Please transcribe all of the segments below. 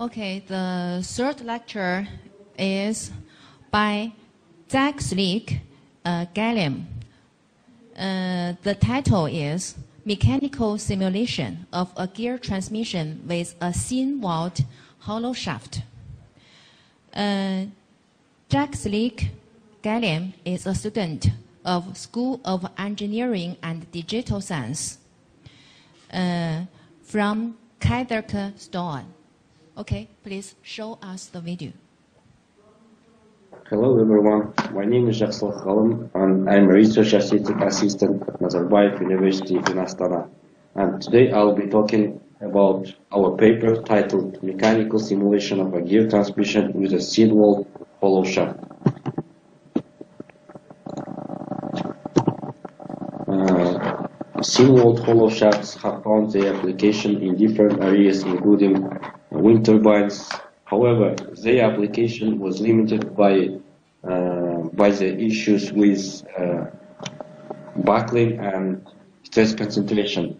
Okay, the third lecture is by Zhaksylyk Galym. The title is Mechanical Simulation of a Gear Transmission with a Thin-Walled Hollow Shaft. Zhaksylyk Galym is a student of School of Engineering and Digital Science from Kazakhstan. Okay, please show us the video. Hello everyone, my name is Zhaksylyk Galym and I'm a research assistant at Nazarbayev University in Astana. And today I'll be talking about our paper titled Mechanical Simulation of a Gear Transmission with a Thin-Walled Hollow Shaft. Thin-walled hollow shafts have found their application in different areas including wind turbines. However, their application was limited by the issues with buckling and stress concentration.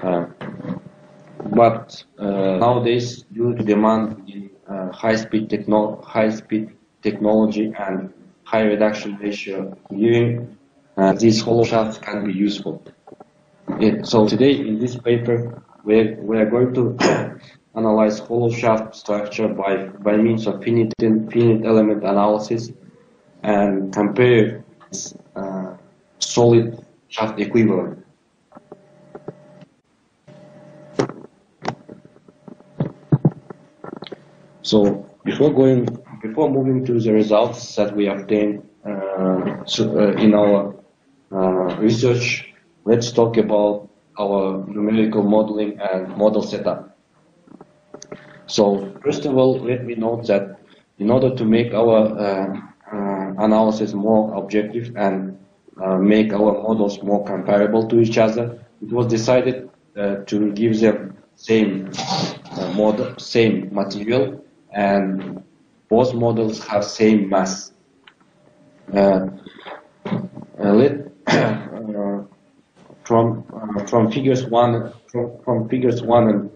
But nowadays, due to demand in high-speed technology and high reduction ratio gearing, these hollow shafts can be useful. So today in this paper, we are going to analyze hollow shaft structure by means of finite element analysis and compare solid shaft equivalent. So before moving to the results that we obtained in our research, let's talk about our numerical modeling and model setup. So first of all, let me note that in order to make our analysis more objective and make our models more comparable to each other, it was decided to give them same model, same material, and both models have same mass. From figures 1 and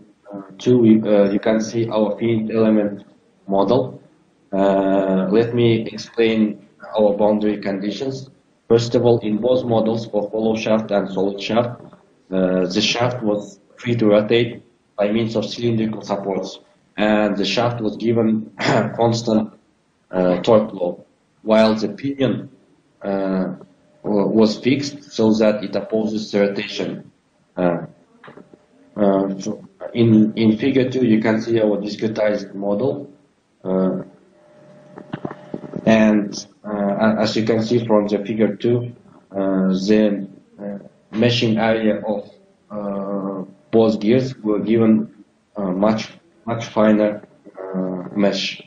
2, you can see our finite element model. Let me explain our boundary conditions. First of all, in both models for hollow shaft and solid shaft, the shaft was free to rotate by means of cylindrical supports, and the shaft was given constant torque load, while the pinion was fixed so that it opposes the rotation. In figure 2, you can see our discretized model, and as you can see from the figure 2, the meshing area of both gears were given much finer mesh.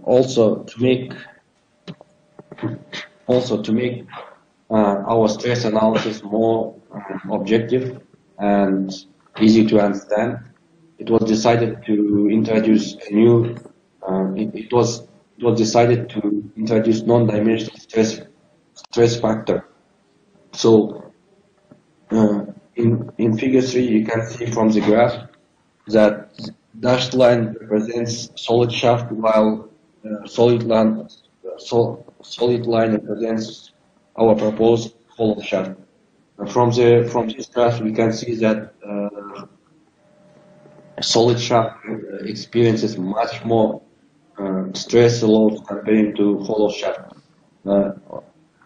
Also to make our stress analysis more objective and easy to understand, it was decided to introduce a new. It was decided to introduce non-dimensional stress factor. So in figure 3, you can see from the graph that dashed line represents solid shaft, while solid line represents our proposed hollow shaft. From this graph, we can see that solid shaft experiences much more stress load compared to hollow shaft.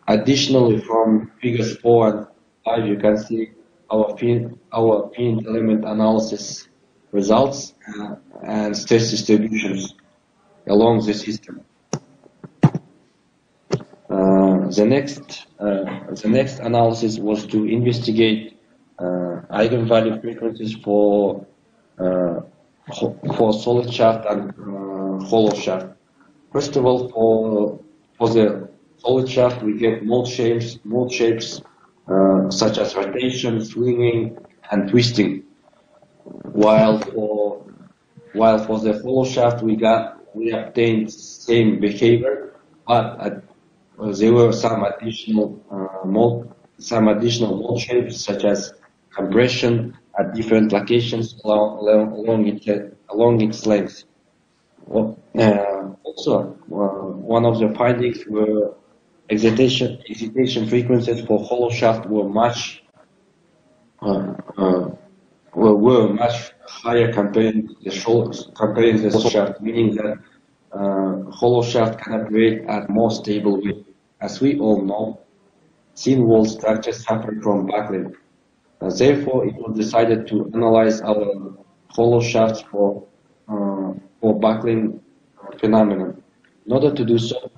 Additionally, from figures 4 and 5, you can see our finite element analysis results and stress distributions along the system. The next analysis was to investigate eigenvalue frequencies for solid shaft and hollow shaft. First of all, for the solid shaft, we get mold shapes such as rotation, swinging, and twisting. While for the hollow shaft, we obtained same behavior, but there were some additional mold shapes, such as compression at different locations along its length. Well, also, one of the findings were excitation frequencies for hollow shaft were much higher comparing the hollow shaft, meaning that hollow shaft can operate at more stable weight. As we all know, thin wall structures suffer from buckling. Therefore, it was decided to analyze our hollow shafts for buckling phenomenon. In order to do so,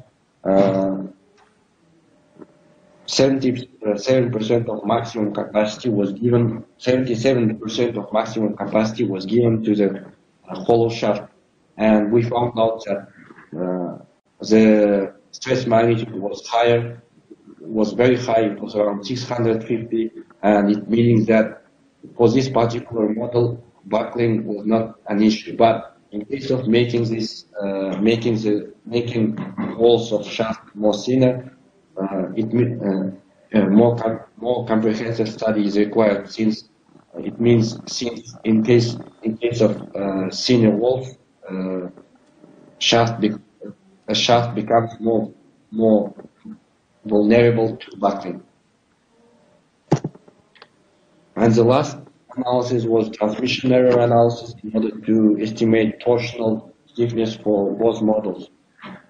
77% of maximum capacity was given. 77% of maximum capacity was given to the hollow shaft, and we found out that the stress magnitude was higher, was very high. It was around 650, and it means that for this particular model, buckling was not an issue. But in case of making this, making walls of shaft more thinner, more comprehensive study is required, since in case of thinner walls, shaft becomes more vulnerable to buckling. And the last analysis was transmission error analysis in order to estimate torsional stiffness for both models.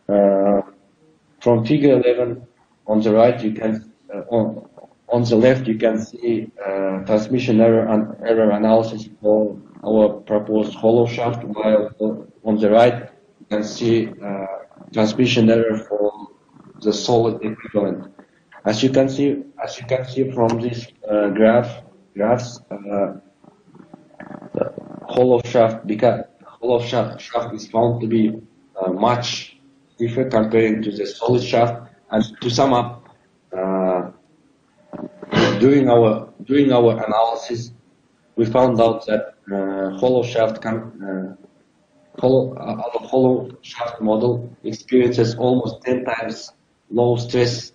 From figure 11 on the right, you can on the left you can see transmission error analysis for our proposed hollow shaft, while on the right you can see transmission error for the solid equivalent. As you can see from this graphs, the hollow shaft is found to be much stiffer comparing to the solid shaft. And to sum up, during our analysis, we found out that hollow shaft model experiences almost 10 times low stress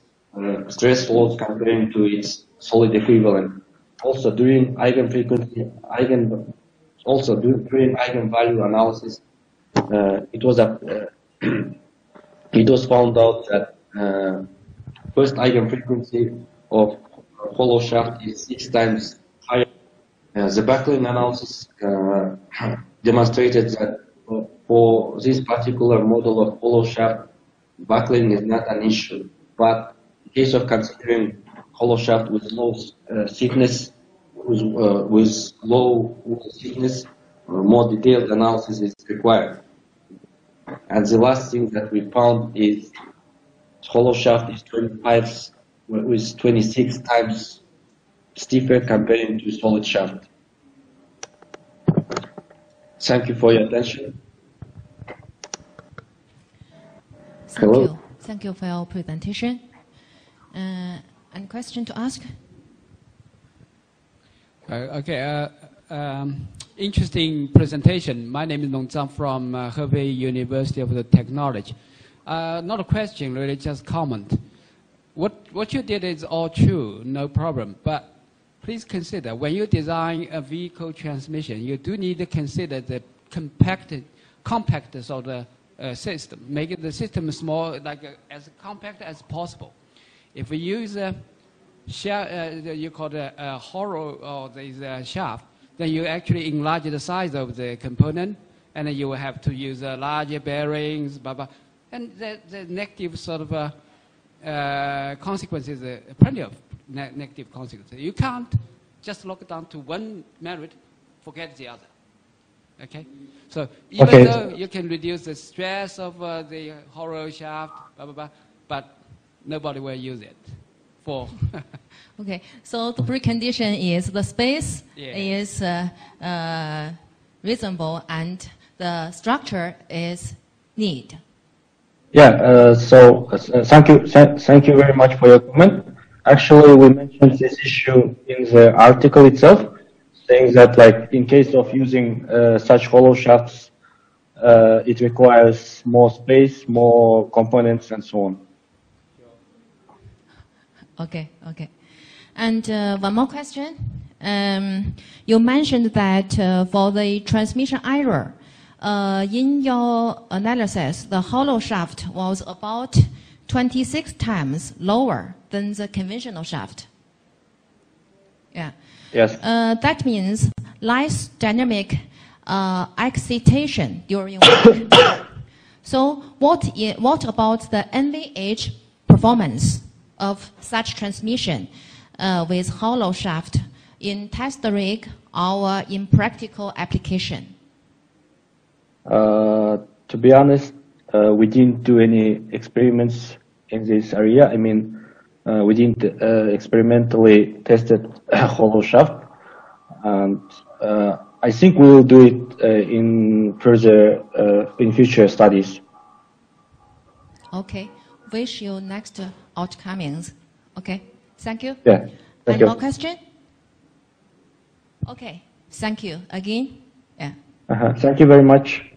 load comparing to its solid equivalent. Also, during eigenvalue analysis, it was found out that first eigenfrequency of hollow shaft is 6 times higher. The buckling analysis demonstrated that for this particular model of hollow shaft, buckling is not an issue. But in case of considering hollow shaft with low thickness, with low wall thickness, more detailed analysis is required. And the last thing that we found is hollow shaft is 26 times stiffer comparing to solid shaft. Thank you for your attention. Hello. Thank you for your presentation. Any question to ask? Interesting presentation. My name is Nong Zhang from Hebei University of the Technology. Not a question, really, just comment. What you did is all true, no problem. But please consider, when you design a vehicle transmission, you do need to consider the compactness of the system, making the system small, as compact as possible. If we use you call it a hollow or the shaft, then you actually enlarge the size of the component, and then you will have to use larger bearings, blah, blah. And the negative sort of consequences, plenty of negative consequences. You can't just lock down to one merit, forget the other. Okay? So even though you can reduce the stress of the hollow shaft, blah, blah, blah, but nobody will use it for. Okay, so the precondition is the space is reasonable and the structure is neat. Yeah, thank you very much for your comment. Actually, we mentioned this issue in the article itself, saying that in case of using such hollow shafts, it requires more space, more components, and so on. Okay. And one more question. You mentioned that for the transmission error, in your analysis, the hollow shaft was about 26 times lower than the conventional shaft. Yeah. Yes. That means less dynamic excitation during work. So what about the NVH performance of such transmission with hollow shaft in test rig or in practical application? To be honest, we didn't do any experiments in this area. I mean, we didn't experimentally tested a hollow shaft, and I think we will do it in future studies. Okay. Wish you next outcomings. Okay. Thank you. Yeah. Thank you. More question? Okay. Thank you again. Yeah. Thank you very much.